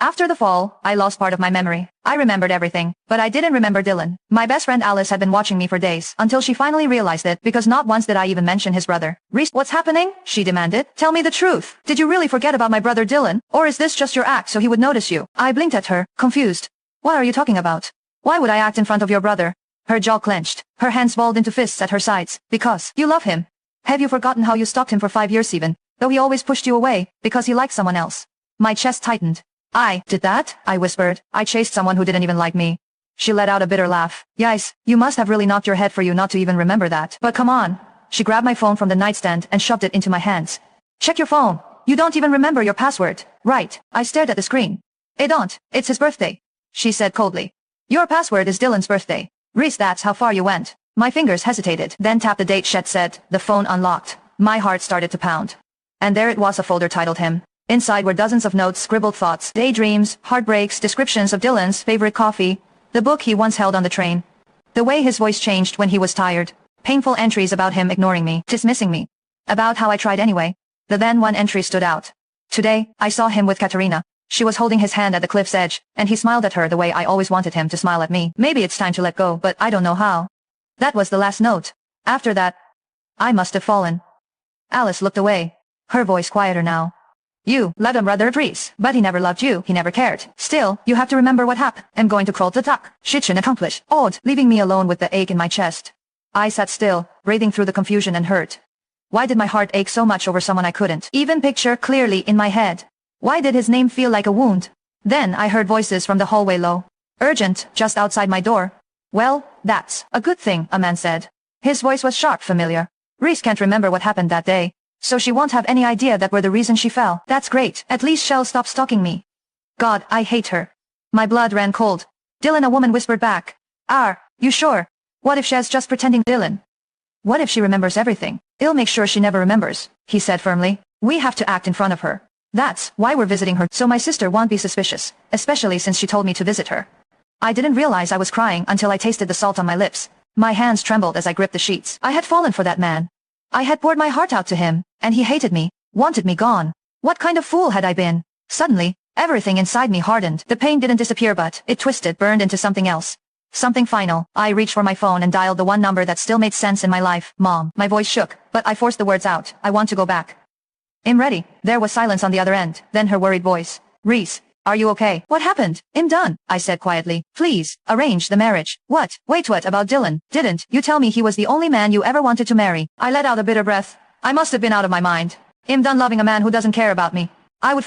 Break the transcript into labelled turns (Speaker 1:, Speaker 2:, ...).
Speaker 1: After the fall, I lost part of my memory. I remembered everything, but I didn't remember Dylan. My best friend Alice had been watching me for days, until she finally realized it, because not once did I even mention his brother. Reese, what's happening? She demanded. Tell me the truth. Did you really forget about my brother Dylan? Or is this just your act so he would notice you? I blinked at her, confused. What are you talking about? Why would I act in front of your brother? Her jaw clenched, her hands balled into fists at her sides. Because you love him. Have you forgotten how you stalked him for 5 years even, though he always pushed you away, because he liked someone else? My chest tightened. I did that? I whispered. I chased someone who didn't even like me. She let out a bitter laugh. Yikes, you must have really knocked your head for you not to even remember that. But come on. She grabbed my phone from the nightstand and shoved it into my hands. Check your phone. You don't even remember your password. Right. I stared at the screen. I don't. It's his birthday. She said coldly. Your password is Dylan's birthday. Reese, that's how far you went. My fingers hesitated, then tapped the date. Shed said. The phone unlocked. My heart started to pound. And there it was, a folder titled him. Inside were dozens of notes, scribbled thoughts, daydreams, heartbreaks, descriptions of Dylan's favorite coffee, the book he once held on the train, the way his voice changed when he was tired, painful entries about him ignoring me, dismissing me, about how I tried anyway. The then one entry stood out. Today, I saw him with Katerina. She was holding his hand at the cliff's edge, and he smiled at her the way I always wanted him to smile at me. Maybe it's time to let go, but I don't know how. That was the last note. After that, I must have fallen. Alice looked away, her voice quieter now. You loved him, brother Reese, but he never loved you, he never cared. Still, you have to remember what happened. I'm going to crawl to the tuck. Shitchin accomplished. Odd, leaving me alone with the ache in my chest. I sat still, breathing through the confusion and hurt. Why did my heart ache so much over someone I couldn't even picture clearly in my head? Why did his name feel like a wound? Then I heard voices from the hallway low. Urgent, just outside my door. Well, that's a good thing, a man said. His voice was sharp, familiar. Reese can't remember what happened that day, so she won't have any idea that we're the reason she fell. That's great. At least she'll stop stalking me. God, I hate her. My blood ran cold. Dylan, a woman whispered back. Are you sure? What if she's just pretending? Dylan. What if she remembers everything? I'll make sure she never remembers, he said firmly. We have to act in front of her. That's why we're visiting her, so my sister won't be suspicious, especially since she told me to visit her. I didn't realize I was crying until I tasted the salt on my lips. My hands trembled as I gripped the sheets. I had fallen for that man. I had poured my heart out to him, and he hated me, wanted me gone. What kind of fool had I been? Suddenly, everything inside me hardened. The pain didn't disappear, but it twisted, burned into something else. Something final. I reached for my phone and dialed the one number that still made sense in my life. Mom. My voice shook, but I forced the words out. I want to go back. I'm ready. There was silence on the other end, then her worried voice. Reese, are you okay? What happened? I'm done, I said quietly. Please, arrange the marriage. What? Wait, what about Dylan? Didn't you tell me he was the only man you ever wanted to marry? I let out a bitter breath. I must have been out of my mind. I'm done loving a man who doesn't care about me. I would